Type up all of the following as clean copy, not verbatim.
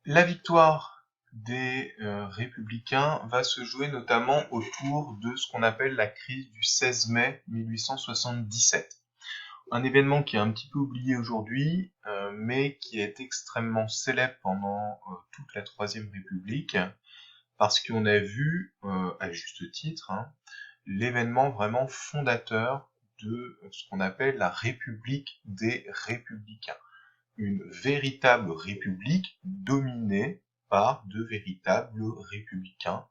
La victoire des républicains va se jouer notamment autour de ce qu'on appelle la crise du 16 mai 1877. Un événement qui est un petit peu oublié aujourd'hui, mais qui est extrêmement célèbre pendant toute la Troisième République, parce qu'on a vu, à juste titre, l'événement vraiment fondateur de ce qu'on appelle la République des républicains. Une véritable république dominée par de véritables républicains,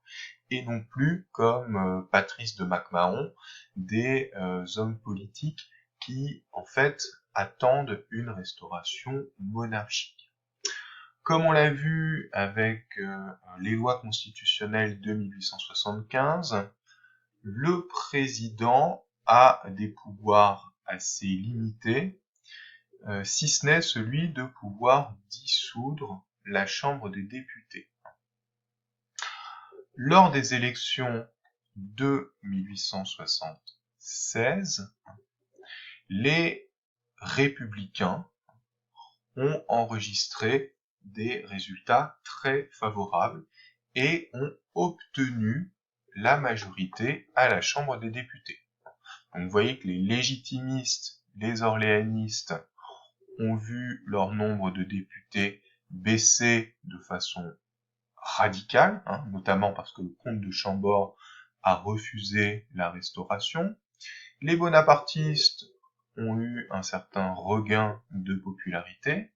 et non plus, comme Patrice de MacMahon, des hommes politiques qui, en fait, attendent une restauration monarchique. Comme on l'a vu avec les lois constitutionnelles de 1875, le président a des pouvoirs assez limités, si ce n'est celui de pouvoir dissoudre la Chambre des députés. Lors des élections de 1876, les républicains ont enregistré des résultats très favorables et ont obtenu la majorité à la Chambre des députés. Donc vous voyez que les légitimistes, les orléanistes ont vu leur nombre de députés baisser de façon radicale, notamment parce que le comte de Chambord a refusé la restauration. Les bonapartistes ont eu un certain regain de popularité,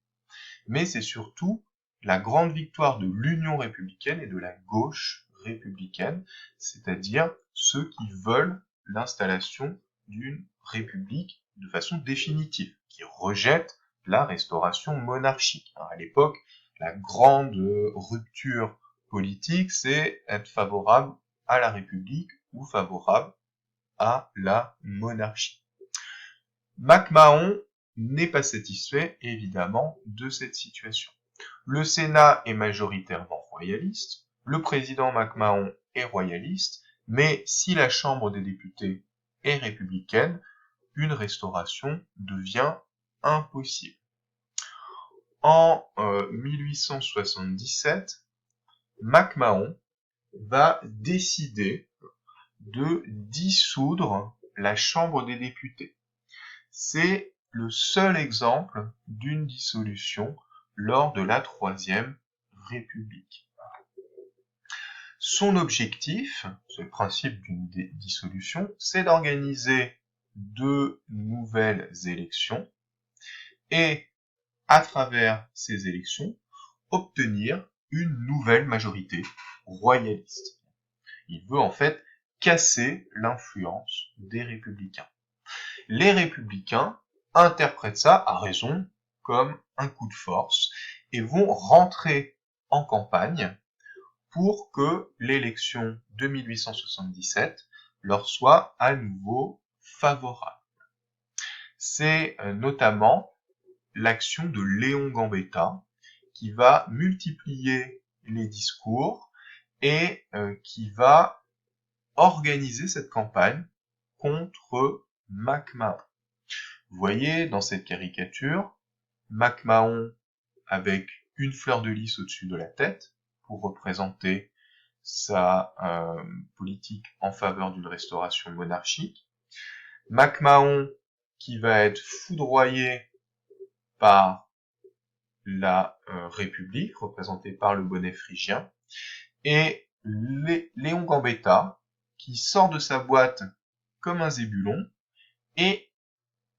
mais c'est surtout la grande victoire de l'Union républicaine et de la gauche républicaine, c'est-à-dire ceux qui veulent l'installation d'une république de façon définitive, qui rejettent la restauration monarchique. À l'époque, la grande rupture politique, c'est être favorable à la République ou favorable à la monarchie. MacMahon n'est pas satisfait, évidemment, de cette situation. Le Sénat est majoritairement royaliste, le président MacMahon est royaliste, mais si la Chambre des députés est républicaine, une restauration devient impossible. En 1877, MacMahon va décider de dissoudre la Chambre des députés. C'est le seul exemple d'une dissolution lors de la Troisième République. Son objectif, c'est le principe d'une dissolution, c'est d'organiser de nouvelles élections et, à travers ces élections, obtenir une nouvelle majorité royaliste. Il veut en fait casser l'influence des républicains. Les républicains interprètent ça, à raison, comme un coup de force et vont rentrer en campagne pour que l'élection de 1877 leur soit à nouveau favorable. C'est notamment l'action de Léon Gambetta qui va multiplier les discours et qui va organiser cette campagne contre MacMahon. Vous voyez dans cette caricature MacMahon avec une fleur de lys au-dessus de la tête pour représenter sa politique en faveur d'une restauration monarchique. MacMahon qui va être foudroyé par la République, représentée par le bonnet phrygien, et Léon Gambetta qui sort de sa boîte comme un zébulon et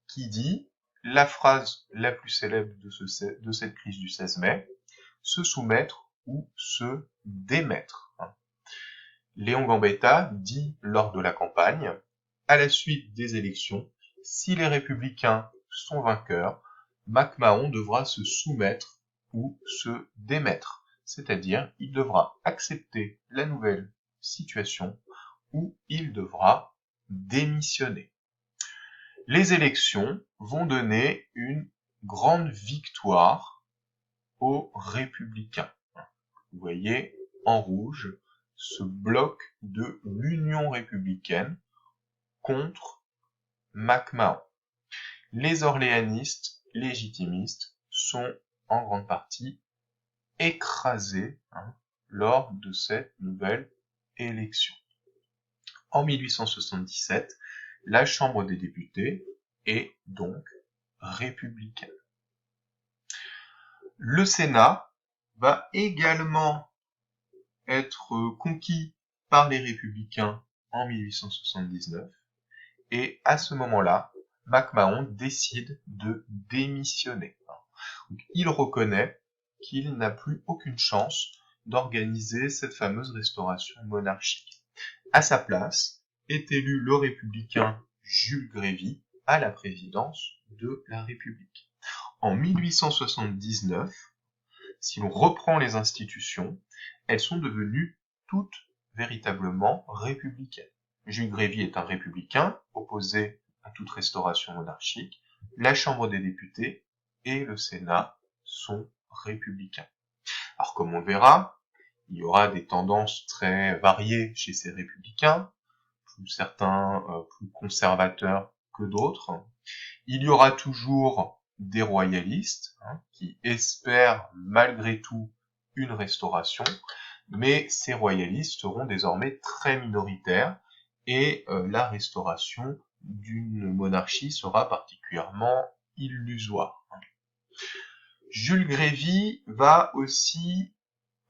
qui dit la phrase la plus célèbre de cette crise du 16 mai, se soumettre ou se démettre. Léon Gambetta dit lors de la campagne, à la suite des élections, si les républicains sont vainqueurs, MacMahon devra se soumettre ou se démettre, c'est-à-dire il devra accepter la nouvelle situation ou il devra démissionner. Les élections vont donner une grande victoire aux républicains. Vous voyez en rouge ce bloc de l'Union républicaine contre MacMahon. Les orléanistes légitimistes sont en grande partie écrasé lors de cette nouvelle élection. En 1877, la Chambre des députés est donc républicaine. Le Sénat va également être conquis par les républicains en 1879 et à ce moment-là, McMahon décide de démissionner. Donc, il reconnaît qu'il n'a plus aucune chance d'organiser cette fameuse restauration monarchique. À sa place est élu le républicain Jules Grévy à la présidence de la République. En 1879, si l'on reprend les institutions, elles sont devenues toutes véritablement républicaines. Jules Grévy est un républicain opposé à toute restauration monarchique. La Chambre des députés et le Sénat sont républicains. Alors comme on verra, il y aura des tendances très variées chez ces républicains, certains plus conservateurs que d'autres. Il y aura toujours des royalistes qui espèrent malgré tout une restauration, mais ces royalistes seront désormais très minoritaires et la restauration d'une monarchie sera particulièrement illusoire. Jules Grévy va aussi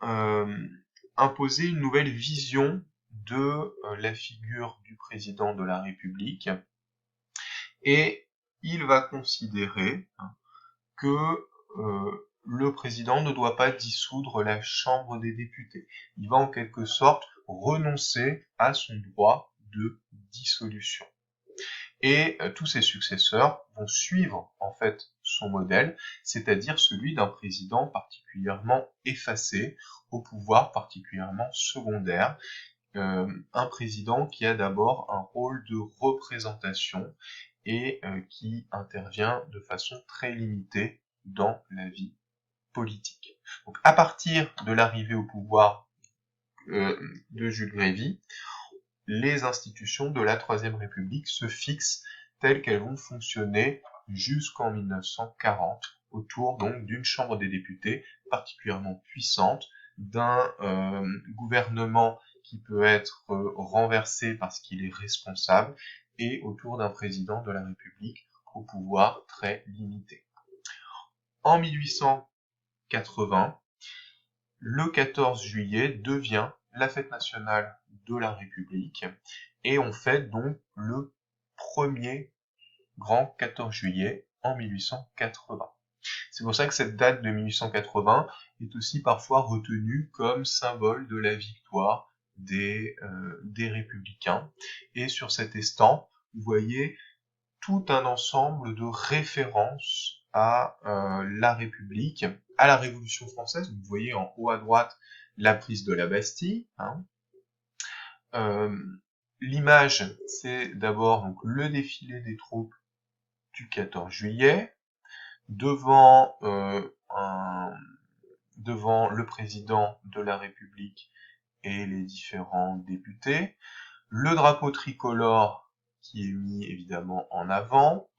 imposer une nouvelle vision de la figure du président de la République et il va considérer que le président ne doit pas dissoudre la Chambre des députés. Il va en quelque sorte renoncer à son droit de dissolution. Et tous ses successeurs vont suivre en fait son modèle, c'est-à-dire celui d'un président particulièrement effacé, au pouvoir particulièrement secondaire, un président qui a d'abord un rôle de représentation et qui intervient de façon très limitée dans la vie politique. Donc à partir de l'arrivée au pouvoir de Jules Grévy, les institutions de la Troisième République se fixent telles qu'elles vont fonctionner jusqu'en 1940, autour donc d'une Chambre des députés particulièrement puissante, d'un gouvernement qui peut être renversé parce qu'il est responsable, et autour d'un président de la République au pouvoir très limité. En 1880, le 14 juillet devient la fête nationale de la République et on fête donc le premier grand 14 juillet en 1880. C'est pour ça que cette date de 1880 est aussi parfois retenue comme symbole de la victoire des républicains. Et sur cet estampe, vous voyez tout un ensemble de références à la République, à la Révolution française. Vous voyez en haut à droite la prise de la Bastille. L'image, c'est d'abord donc le défilé des troupes du 14 juillet, devant le président de la République et les différents députés, le drapeau tricolore qui est mis évidemment en avant,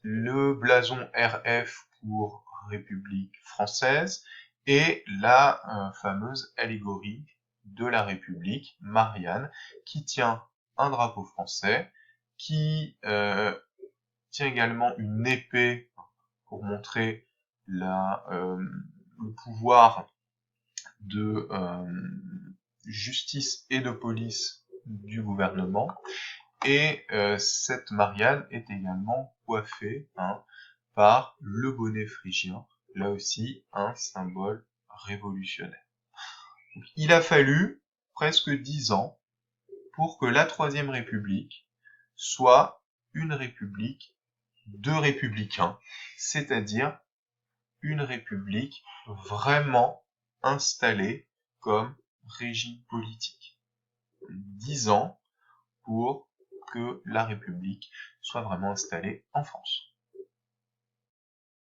le blason RF pour République française et la fameuse allégorie de la République, Marianne, qui tient un drapeau français, qui tient également une épée pour montrer le pouvoir de justice et de police du gouvernement. Et cette Marianne est également coiffée par le bonnet phrygien, là aussi un symbole révolutionnaire. Donc, il a fallu presque 10 ans pour que la Troisième République soit une république de républicains, c'est-à-dire une république vraiment installée comme régime politique. 10 ans pour que la République soit vraiment installée en France.